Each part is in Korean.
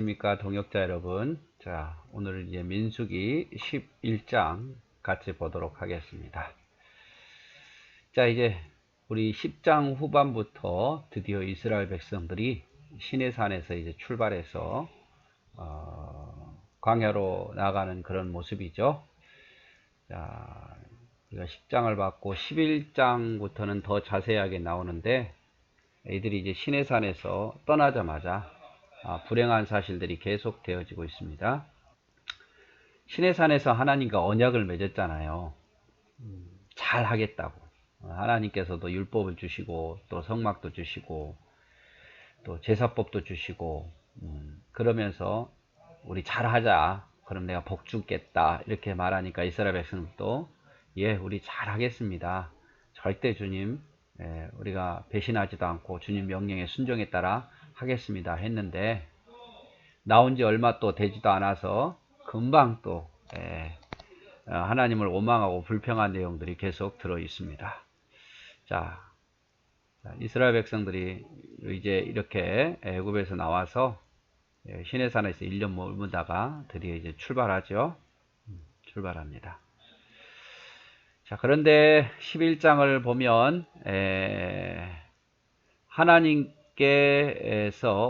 안녕하십니까 동역자 여러분. 자, 오늘 이제 민수기 11장 같이 보도록 하겠습니다. 자, 이제 우리 10장 후반부터 드디어 이스라엘 백성들이 시내산에서 이제 출발해서 광야로 나가는 그런 모습이죠. 자, 우리가 10장을 받고 11장부터는 더 자세하게 나오는데, 이들이 이제 시내산에서 떠나자마자 불행한 사실들이 계속 되어지고 있습니다. 시내산에서 하나님과 언약을 맺었잖아요. 잘 하겠다고. 하나님께서도 율법을 주시고 또 성막도 주시고 또 제사법도 주시고, 그러면서 우리 잘 하자, 그럼 내가 복 주겠다, 이렇게 말하니까 이스라엘 백성도 예, 우리 잘 하겠습니다. 절대 주님, 우리가 배신하지도 않고 주님 명령에 순종에 따라 하겠습니다 했는데, 나온 지 얼마 또 되지도 않아서 금방 또 하나님을 원망하고 불평한 내용들이 계속 들어 있습니다. 자, 이스라엘 백성들이 이제 이렇게 애굽에서 나와서 시내산에서 1년 머물다가 드디어 이제 출발하죠. 출발합니다. 자, 그런데 11장을 보면 하나님께서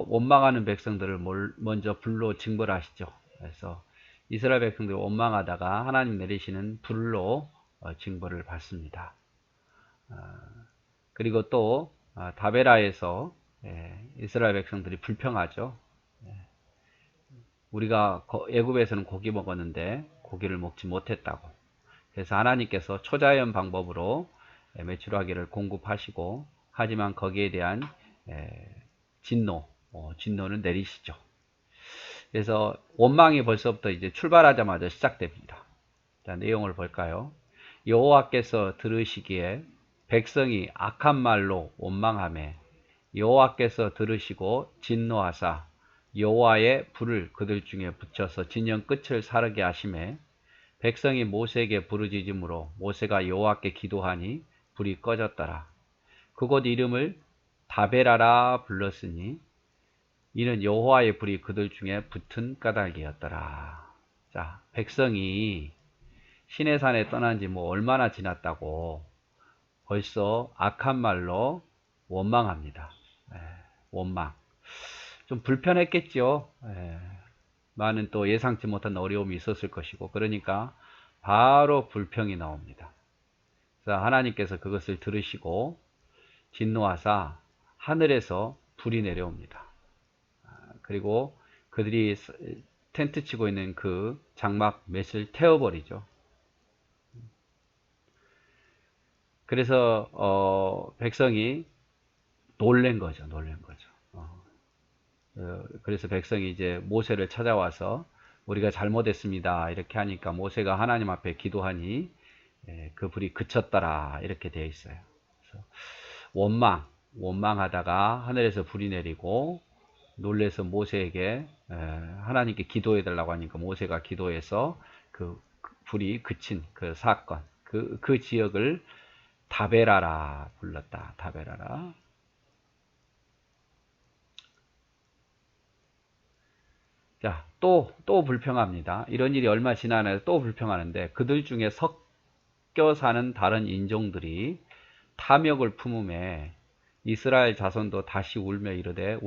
원망하는 백성들을 먼저 불로 징벌하시죠. 그래서 이스라엘 백성들이 원망하다가 하나님 내리시는 불로 징벌을 받습니다. 그리고 또 다베라에서 이스라엘 백성들이 불평하죠. 우리가 애굽에서는 고기 먹었는데 고기를 먹지 못했다고. 그래서 하나님께서 초자연 방법으로 메추라기를 공급하시고, 하지만 거기에 대한 진노는 내리시죠. 그래서 원망이 벌써부터 이제 출발하자마자 시작됩니다. 자, 내용을 볼까요? 여호와께서 들으시기에 백성이 악한 말로 원망하매 여호와께서 들으시고 진노하사 여호와의 불을 그들 중에 붙여서 진영 끝을 사르게 하시매 백성이 모세에게 부르짖음으로 모세가 여호와께 기도하니 불이 꺼졌더라. 그곳 이름을 다베라라 불렀으니 이는 여호와의 불이 그들 중에 붙은 까닭이었더라. 자, 백성이 시내산에 떠난 지 뭐 얼마나 지났다고 벌써 악한 말로 원망합니다. 원망. 좀 불편했겠죠. 많은 또 예상치 못한 어려움이 있었을 것이고, 그러니까 바로 불평이 나옵니다. 그래서 하나님께서 그것을 들으시고 진노하사 하늘에서 불이 내려옵니다. 그리고 그들이 텐트 치고 있는 그 장막 맷을 태워버리죠. 그래서 백성이 놀란 거죠. 그래서 백성이 이제 모세를 찾아와서 우리가 잘못했습니다 이렇게 하니까 모세가 하나님 앞에 기도하니 그 불이 그쳤더라, 이렇게 되어 있어요. 그래서 원망하다가 하늘에서 불이 내리고 놀래서 모세에게 하나님께 기도해 달라고 하니까 모세가 기도해서 그 불이 그친 그 사건, 그 지역을 다베라라 불렀다. 다베라라. 자, 또 불평합니다. 이런 일이 얼마 지나서 또 불평하는데, 그들 중에 섞여 사는 다른 인종들이 탐욕을 품음에 이스라엘 자손도 다시 울며 이르되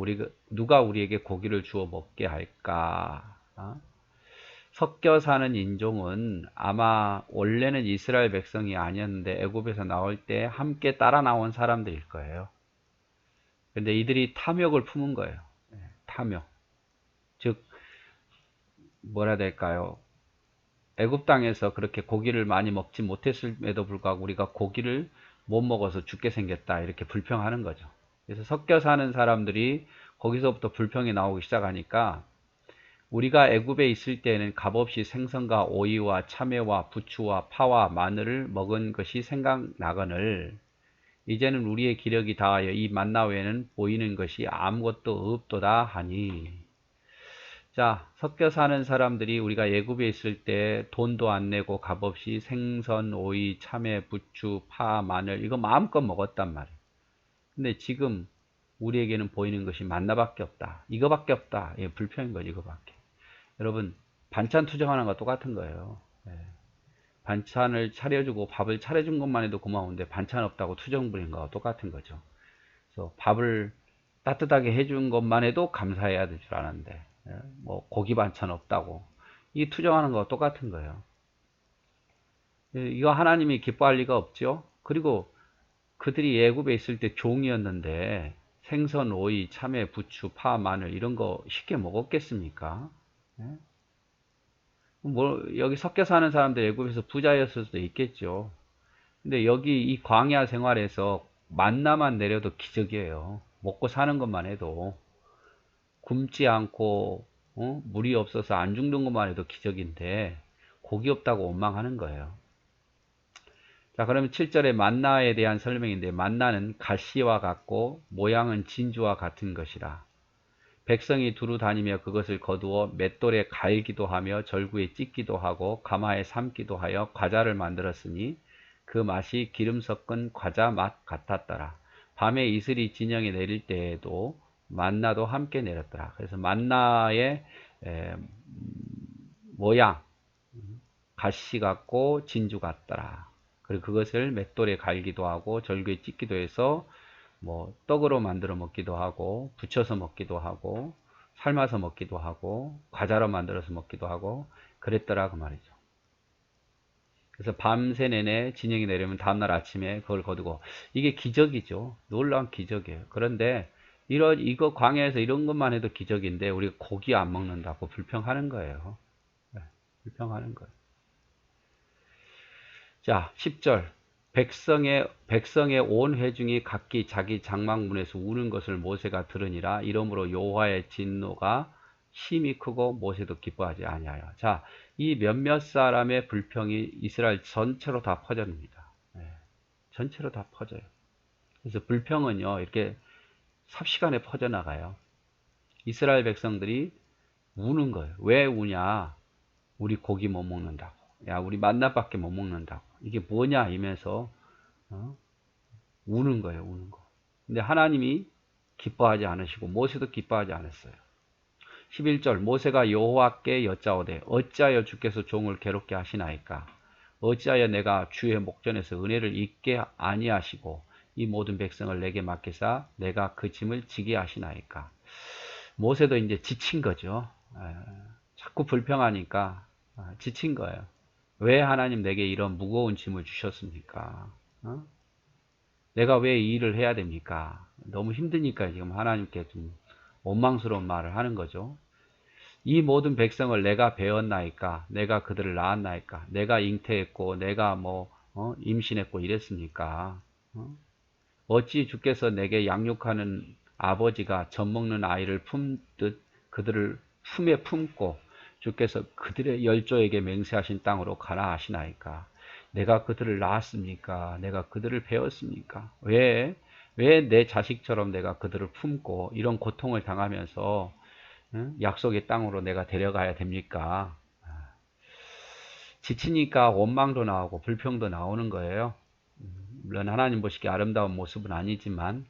누가 우리에게 고기를 주어 먹게 할까? 섞여 사는 인종은 아마 원래는 이스라엘 백성이 아니었는데 애굽에서 나올 때 함께 따라 나온 사람들일 거예요. 근데 이들이 탐욕을 품은 거예요. 탐욕. 즉 뭐라 해야 될까요? 애굽 땅에서 그렇게 고기를 많이 먹지 못했음에도 불구하고 우리가 고기를 못 먹어서 죽게 생겼다, 이렇게 불평하는 거죠. 그래서 섞여 사는 사람들이 거기서부터 불평이 나오기 시작하니까, 우리가 애굽에 있을 때는 값없이 생선과 오이와 참외와 부추와 파와 마늘을 먹은 것이 생각나거늘 이제는 우리의 기력이 다하여 이 만나 외에는 보이는 것이 아무것도 없도다 하니. 자, 섞여 사는 사람들이 우리가 애굽에 있을 때 돈도 안 내고 값없이 생선, 오이, 참외, 부추, 파, 마늘 이거 마음껏 먹었단 말이에요. 근데 지금 우리에게는 보이는 것이 만나밖에 없다. 이거밖에 없다. 예, 불평인 거지, 이거밖에. 여러분, 반찬 투정하는 거 똑같은 거예요. 예. 반찬을 차려주고 밥을 차려준 것만 해도 고마운데 반찬 없다고 투정 부리는 거와 똑같은 거죠. 그래서 밥을 따뜻하게 해준 것만 해도 감사해야 될 줄 아는데, 예, 뭐 고기 반찬 없다고 이 투정하는 거와 똑같은 거예요. 예, 이거 하나님이 기뻐할 리가 없죠. 그리고 그들이 애굽에 있을 때 종이었는데 생선, 오이, 참외, 부추, 파, 마늘 이런 거 쉽게 먹었겠습니까? 예? 뭐 여기 섞여 사는 사람들 애굽에서 부자였을 수도 있겠죠. 근데 여기 이 광야 생활에서 만나만 내려도 기적이에요. 먹고 사는 것만 해도 굶지 않고 물이 없어서 안 죽는 것만 해도 기적인데 고기 없다고 원망하는 거예요. 자, 그러면 7절에 만나에 대한 설명인데 만나는 가시와 같고 모양은 진주와 같은 것이라. 백성이 두루 다니며 그것을 거두어 맷돌에 갈기도 하며 절구에 찢기도 하고 가마에 삶기도 하여 과자를 만들었으니 그 맛이 기름 섞은 과자 맛 같았더라. 밤에 이슬이 진영에 내릴 때에도 만나도 함께 내렸더라. 그래서 만나의 모양 가시 같고 진주 같더라. 그리고 그것을 맷돌에 갈기도 하고 절구에 찢기도 해서 뭐 떡으로 만들어 먹기도 하고 부쳐서 먹기도 하고 삶아서 먹기도 하고 과자로 만들어서 먹기도 하고 그랬더라 그 말이죠. 그래서 밤새 내내 진영이 내리면 다음날 아침에 그걸 거두고 이게 기적이죠. 놀라운 기적이에요. 그런데 이거 광야에서 이런 것만 해도 기적인데 우리가 고기 안 먹는다고 불평하는 거예요. 네, 불평하는 거예요. 자, 10절. 백성의 온 회중이 각기 자기 장막문에서 우는 것을 모세가 들으니라. 이러므로 여호와의 진노가 심히 크고 모세도 기뻐하지 아니하여. 자, 이 몇몇 사람의 불평이 이스라엘 전체로 다 퍼집니다. 네, 전체로 다 퍼져요. 그래서 불평은요, 이렇게 삽시간에 퍼져나가요. 이스라엘 백성들이 우는 거예요. 왜 우냐? 우리 고기 못 먹는다고. 야, 우리 만나밖에 못 먹는다고. 이게 뭐냐? 이면서 우는 거예요, 우는 거. 근데 하나님이 기뻐하지 않으시고 모세도 기뻐하지 않았어요. 11절 모세가 여호와께 여짜오되 어찌하여 주께서 종을 괴롭게 하시나이까? 어찌하여 내가 주의 목전에서 은혜를 잊게 아니하시고 이 모든 백성을 내게 맡기사 내가 그 짐을 지게 하시나이까? 모세도 이제 지친 거죠. 자꾸 불평하니까 지친 거예요. 왜 하나님 내게 이런 무거운 짐을 주셨습니까? 내가 왜 이 일을 해야 됩니까? 너무 힘드니까 지금 하나님께 좀 원망스러운 말을 하는 거죠. 이 모든 백성을 내가 배웠나이까? 내가 그들을 낳았나이까? 내가 잉태했고 내가 임신했고 이랬습니까? 어찌 주께서 내게 양육하는 아버지가 젖먹는 아이를 품듯 그들을 품에 품고 주께서 그들의 열조에게 맹세하신 땅으로 가라 하시나이까? 내가 그들을 낳았습니까? 내가 그들을 배웠습니까? 왜 내 자식처럼 내가 그들을 품고 이런 고통을 당하면서 약속의 땅으로 내가 데려가야 됩니까? 지치니까 원망도 나오고 불평도 나오는 거예요. 물론 하나님 보시기에 아름다운 모습은 아니지만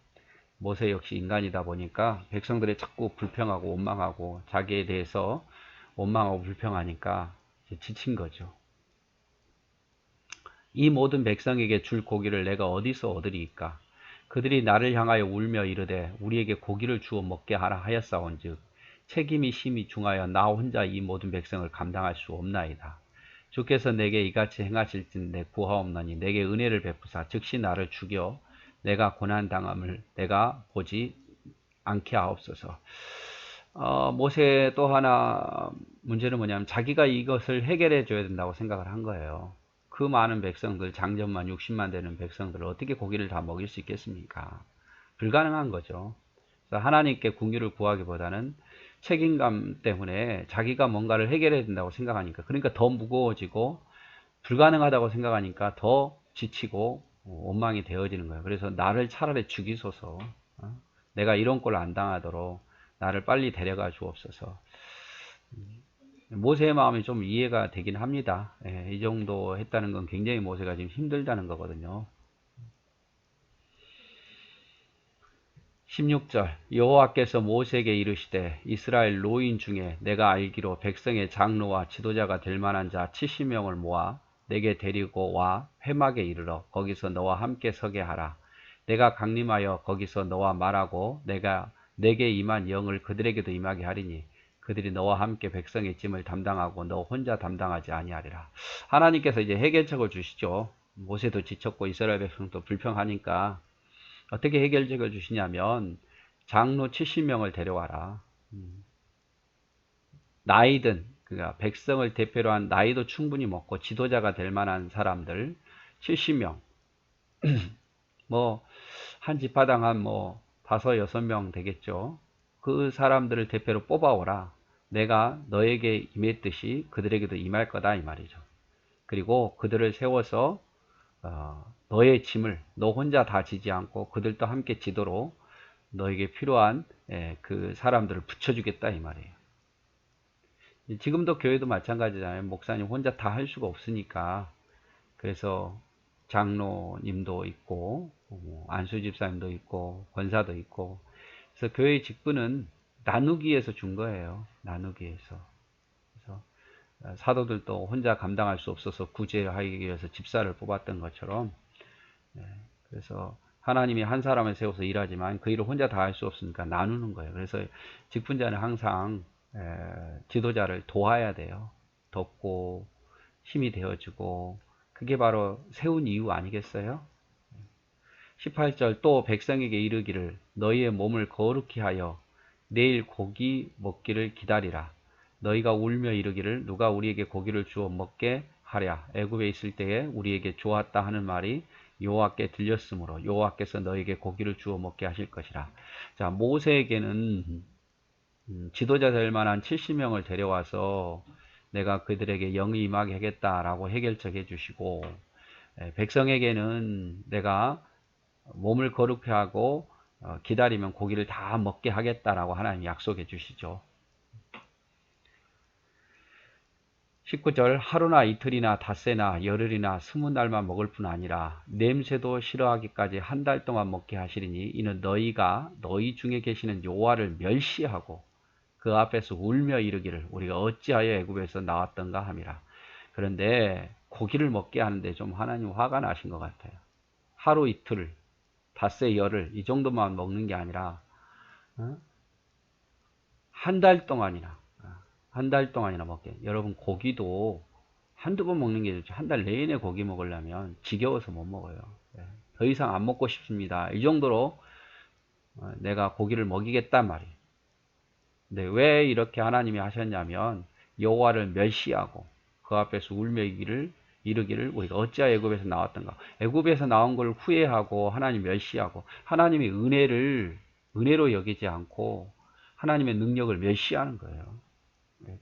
모세 역시 인간이다 보니까 백성들이 자꾸 불평하고 원망하고 자기에 대해서 원망하고 불평하니까 지친 거죠. 이 모든 백성에게 줄 고기를 내가 어디서 얻으리이까? 그들이 나를 향하여 울며 이르되 우리에게 고기를 주어 먹게 하라 하였사온즉 책임이 심히 중하여 나 혼자 이 모든 백성을 감당할 수 없나이다. 주께서 내게 이같이 행하실진 내 구하옵나니 내게 은혜를 베푸사 즉시 나를 죽여 내가 고난당함을 내가 보지 않게 하옵소서. 모세 또 하나 문제는 뭐냐면 자기가 이것을 해결해 줘야 된다고 생각을 한 거예요. 그 많은 백성들, 장전만 60만 되는 백성들을 어떻게 고기를 다 먹일 수 있겠습니까? 불가능한 거죠. 그래서 하나님께 궁유를 구하기보다는 책임감 때문에 자기가 뭔가를 해결해야 된다고 생각하니까, 그러니까 더 무거워지고 불가능하다고 생각하니까 더 지치고 원망이 되어지는 거예요. 그래서 나를 차라리 죽이소서, 내가 이런 꼴 안 당하도록 나를 빨리 데려가 주옵소서. 모세의 마음이 좀 이해가 되긴 합니다. 이 정도 했다는 건 굉장히 모세가 지금 힘들다는 거거든요. 16절 여호와께서 모세에게 이르시되 이스라엘 노인 중에 내가 알기로 백성의 장로와 지도자가 될 만한 자 70명을 모아 내게 데리고 와 회막에 이르러 거기서 너와 함께 서게 하라. 내가 강림하여 거기서 너와 말하고 내가 내게 임한 영을 그들에게도 임하게 하리니 그들이 너와 함께 백성의 짐을 담당하고 너 혼자 담당하지 아니하리라. 하나님께서 이제 해결책을 주시죠. 모세도 지쳤고 이스라엘 백성도 불평하니까 어떻게 해결책을 주시냐면 장로 70명을 데려와라. 나이든 그러니까 백성을 대표로 한 나이도 충분히 먹고 지도자가 될 만한 사람들 70명. 뭐 한 집화당 한 뭐 5, 6명 되겠죠. 그 사람들을 대표로 뽑아오라. 내가 너에게 임했듯이 그들에게도 임할 거다 이 말이죠. 그리고 그들을 세워서 너의 짐을 너 혼자 다 지지 않고 그들도 함께 지도록 너에게 필요한 그 사람들을 붙여주겠다 이 말이에요. 지금도 교회도 마찬가지잖아요. 목사님 혼자 다 할 수가 없으니까 그래서 장로님도 있고 안수집사님도 있고 권사도 있고 그래서 교회의 직분은 나누기 위해서 준 거예요. 나누기 위해서. 그래서 사도들도 혼자 감당할 수 없어서 구제하기 위해서 집사를 뽑았던 것처럼 그래서 하나님이 한 사람을 세워서 일하지만 그 일을 혼자 다 할 수 없으니까 나누는 거예요. 그래서 직분자는 항상 지도자를 도와야 돼요. 돕고 힘이 되어주고 그게 바로 세운 이유 아니겠어요? 18절 또 백성에게 이르기를 너희의 몸을 거룩히 하여 내일 고기 먹기를 기다리라. 너희가 울며 이르기를 누가 우리에게 고기를 주어 먹게 하랴. 애굽에 있을 때에 우리에게 좋았다 하는 말이 여호와께 들렸으므로 여호와께서 너희에게 고기를 주어 먹게 하실 것이라. 자, 모세에게는 지도자 될 만한 70명을 데려와서 내가 그들에게 영이 임하게 하겠다라고 해결책 해주시고 백성에게는 내가 몸을 거룩히 하고 기다리면 고기를 다 먹게 하겠다라고 하나님 약속해 주시죠. 19절 하루나 이틀이나 닷새나 열흘이나 20날만 먹을 뿐 아니라 냄새도 싫어하기까지 한 달 동안 먹게 하시리니 이는 너희가 너희 중에 계시는 여호와를 멸시하고 그 앞에서 울며 이르기를 우리가 어찌하여 애굽에서 나왔던가 함이라. 그런데 고기를 먹게 하는데 좀 하나님 화가 나신 것 같아요. 하루 이틀 닷새 열흘 이 정도만 먹는 게 아니라 한 달 동안이나 먹게. 여러분 고기도 한두 번 먹는 게 좋죠. 한 달 내내 고기 먹으려면 지겨워서 못 먹어요. 더 이상 안 먹고 싶습니다. 이 정도로 내가 고기를 먹이겠단 말이에요. 근데 왜 이렇게 하나님이 하셨냐면 여호와를 멸시하고 그 앞에서 울며 이르기를 우리가 어찌하여 애굽에서 나왔던가. 애굽에서 나온 걸 후회하고 하나님 멸시하고 하나님의 은혜로 여기지 않고 하나님의 능력을 멸시하는 거예요.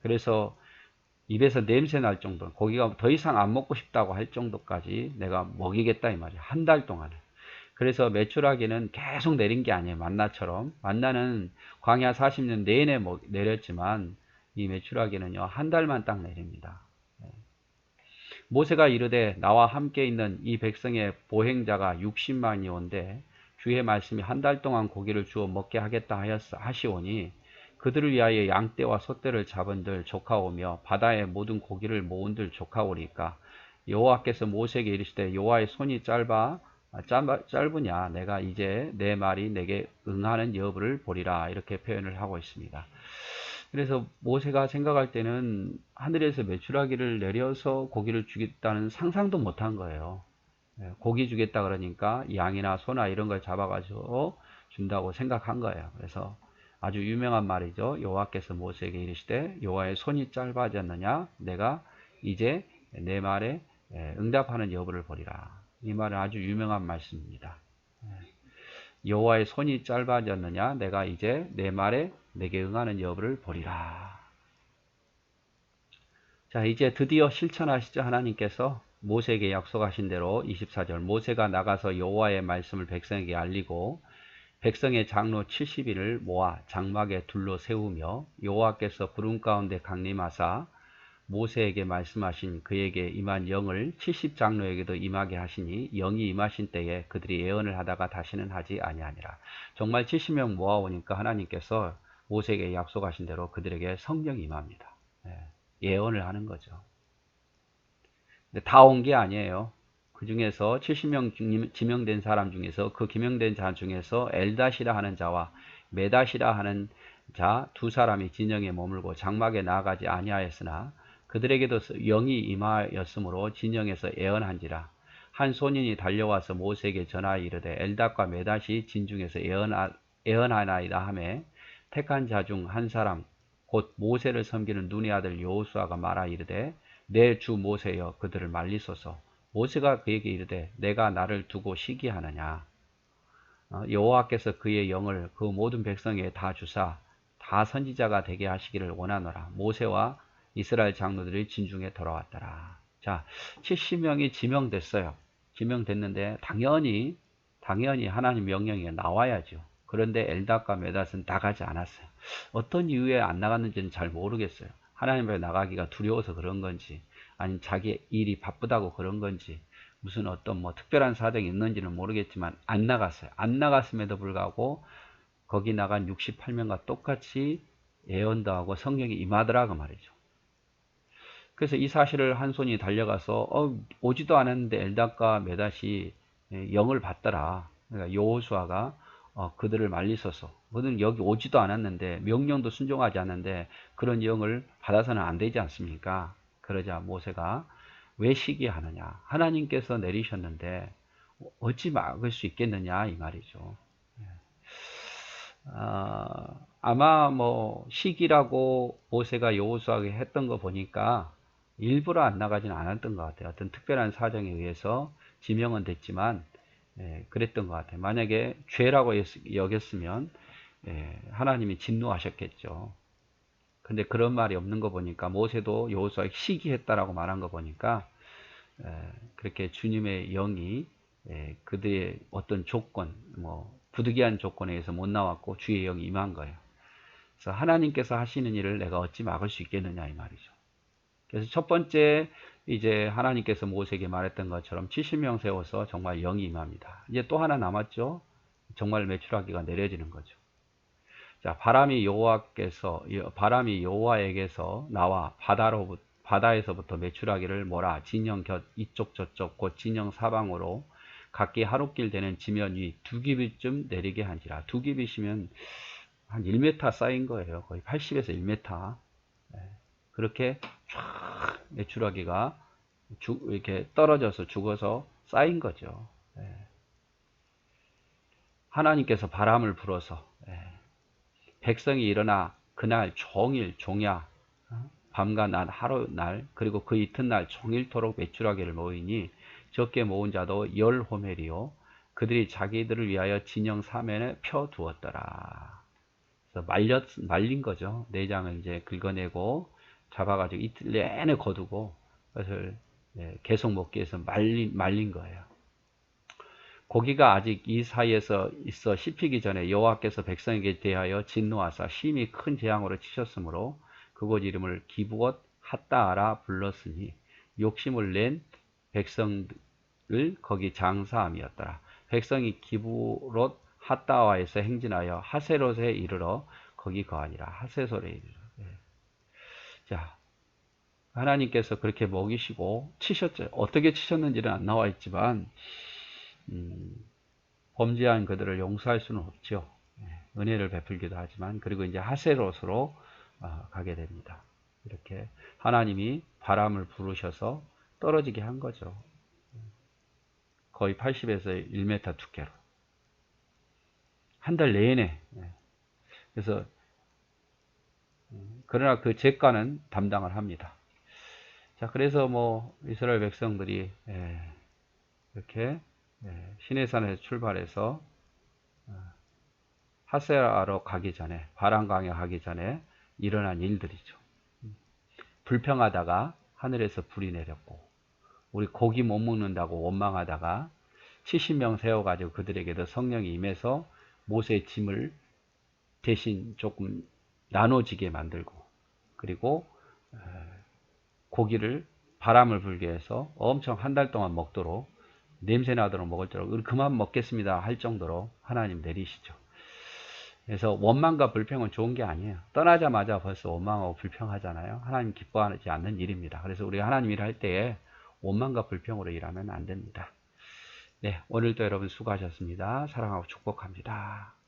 그래서 입에서 냄새 날 정도, 고기가 더 이상 안 먹고 싶다고 할 정도까지 내가 먹이겠다 이 말이야. 한 달 동안에. 그래서 메추라기는 계속 내린 게 아니에요. 만나처럼. 만나는 광야 40년 내내 내렸지만 이 메추라기는요 한 달만 딱 내립니다. 모세가 이르되 나와 함께 있는 이 백성의 보행자가 60만이온데 주의 말씀이 한 달 동안 고기를 주어 먹게 하겠다 하시오니 그들을 위하여 양떼와 소떼를 잡은들 조카오며 바다의 모든 고기를 모은들 조카오리까. 여호와께서 모세에게 이르시되 여호와의 손이 짧으냐 내가 이제 내 말이 내게 응하는 여부를 보리라. 이렇게 표현을 하고 있습니다. 그래서 모세가 생각할 때는 하늘에서 메추라기를 내려서 고기를 주겠다는 상상도 못한 거예요. 고기 주겠다 그러니까 양이나 소나 이런 걸 잡아가지고 준다고 생각한 거예요. 그래서 아주 유명한 말이죠. 여호와께서 모세에게 이르시되 여호와의 손이 짧아졌느냐 내가 이제 내 말에 응답하는 여부를 보리라. 이 말은 아주 유명한 말씀입니다. 여호와의 손이 짧아졌느냐 내가 이제 내 말에 내게 응하는 여부를 보리라. 자, 이제 드디어 실천하시죠. 하나님께서 모세에게 약속하신 대로 24절 모세가 나가서 여호와의 말씀을 백성에게 알리고 백성의 장로 70인을 모아 장막에 둘러 세우며 여호와께서 구름 가운데 강림하사 모세에게 말씀하신 그에게 임한 영을 70장로에게도 임하게 하시니 영이 임하신 때에 그들이 예언을 하다가 다시는 하지 아니하니라. 정말 70명 모아오니까 하나님께서 모세에게 약속하신 대로 그들에게 성령이 임합니다. 예언을 하는 거죠. 근데 다 온 게 아니에요. 그 중에서 70명 지명된 사람 중에서 그 기명된 자 중에서 엘닷이라 하는 자와 메닷이라 하는 자 두 사람이 진영에 머물고 장막에 나아가지 아니하였으나 그들에게도 영이 임하였으므로 진영에서 예언한지라. 한 소년이 달려와서 모세에게 전하여 이르되 엘닷과 메닷이 진중에서 예언하나이다 하매 택한 자 중 한 사람 곧 모세를 섬기는 눈의 아들 여호수아가 말하 이르되 내 주 모세여 그들을 말리소서. 모세가 그에게 이르되 내가 나를 두고 시기하느냐. 여호와께서 그의 영을 그 모든 백성에게 다 주사 다 선지자가 되게 하시기를 원하노라. 모세와 이스라엘 장로들이 진중에 돌아왔더라. 자, 70명이 지명됐어요. 지명됐는데 당연히 하나님 명령이 나와야죠. 그런데 엘닷과 메닷은 나가지 않았어요. 어떤 이유에 안 나갔는지는 잘 모르겠어요. 하나님 앞에 나가기가 두려워서 그런 건지, 아니면 자기 일이 바쁘다고 그런 건지, 무슨 어떤 뭐 특별한 사정이 있는지는 모르겠지만 안 나갔어요. 안 나갔음에도 불구하고 거기 나간 68명과 똑같이 예언도 하고 성령이 임하더라고 말이죠. 그래서 이 사실을 한 손이 달려가서 오지도 않았는데 엘닷과 메닷이 영을 받더라. 그러니까 여호수아가 그들을 말리소서. 그들은 여기 오지도 않았는데 명령도 순종하지 않는데 그런 영을 받아서는 안 되지 않습니까? 그러자 모세가 왜 시기하느냐? 하나님께서 내리셨는데 어찌 막을 수 있겠느냐 이 말이죠. 아마 뭐 시기라고 모세가 여호수아에게 했던 거 보니까 일부러 안 나가지는 않았던 것 같아요. 어떤 특별한 사정에 의해서 지명은 됐지만 그랬던 것 같아요. 만약에 죄라고 여겼으면 하나님이 진노하셨겠죠. 근데 그런 말이 없는 거 보니까 모세도 여호수아에게 시기했다라고 말한 거 보니까 그렇게 주님의 영이 그들의 어떤 조건, 뭐 부득이한 조건에 의해서 못 나왔고 주의 영이 임한 거예요. 그래서 하나님께서 하시는 일을 내가 어찌 막을 수 있겠느냐 이 말이죠. 그래서 첫 번째 이제 하나님께서 모세에게 말했던 것처럼 70명 세워서 정말 영이 임합니다. 이제 또 하나 남았죠. 정말 메추라기가 내려지는 거죠. 자, 바람이 여호와에게서 나와 바다에서부터 메추라기를 몰아 진영 곁 이쪽 저쪽 곧 진영 사방으로 각기 하룻길 되는 지면 위 두 규빗쯤 내리게 한지라. 두 규빗이면 한 1m 쌓인 거예요. 거의 80에서 1m. 그렇게 쫙 메추라기가 이렇게 떨어져서 죽어서 쌓인 거죠. 하나님께서 바람을 불어서 백성이 일어나 그날 종일 종야 밤과 낮 하루 날 그리고 그 이튿날 종일토록 메추라기를 모이니 적게 모은 자도 10호멜이요 그들이 자기들을 위하여 진영 사면에 펴 두었더라. 그래서 말린 거죠. 내장을 이제 긁어내고 잡아가지고 이틀 내내 거두고 그것을 계속 먹기 위해서 말린 거예요. 고기가 아직 이 사이에서 있어 씹히기 전에 여호와께서 백성에게 대하여 진노하사 심히 큰 재앙으로 치셨으므로 그곳 이름을 기브옷 핫다하라 불렀으니 욕심을 낸 백성을 거기 장사함이었더라. 백성이 기브롯 핫다와에서 행진하여 하세롯에 이르러 거기 거하니라. 하세솔에 이르러. 자, 하나님께서 그렇게 먹이시고 치셨죠. 어떻게 치셨는지는 안 나와 있지만 범죄한 그들을 용서할 수는 없죠. 은혜를 베풀기도 하지만 그리고 이제 하세롯으로 가게 됩니다. 이렇게 하나님이 바람을 부르셔서 떨어지게 한 거죠. 거의 80에서 1m 두께로 한 달 내내. 그래서 그러나 그 죄가는 담당을 합니다. 자, 그래서 뭐 이스라엘 백성들이 이렇게 시내산에서 출발해서 하세라로 가기 전에 바람강에 가기 전에 일어난 일들이죠. 불평하다가 하늘에서 불이 내렸고 우리 고기 못 먹는다고 원망하다가 70명 세워가지고 그들에게도 성령이 임해서 모세의 짐을 대신 조금 나눠지게 만들고 그리고 고기를 바람을 불게 해서 엄청 한 달 동안 먹도록 냄새 나도록 먹을 정도로 그만 먹겠습니다 할 정도로 하나님 내리시죠. 그래서 원망과 불평은 좋은 게 아니에요. 떠나자마자 벌써 원망하고 불평하잖아요. 하나님 기뻐하지 않는 일입니다. 그래서 우리가 하나님 일할 때에 원망과 불평으로 일하면 안 됩니다. 네, 오늘도 여러분 수고하셨습니다. 사랑하고 축복합니다.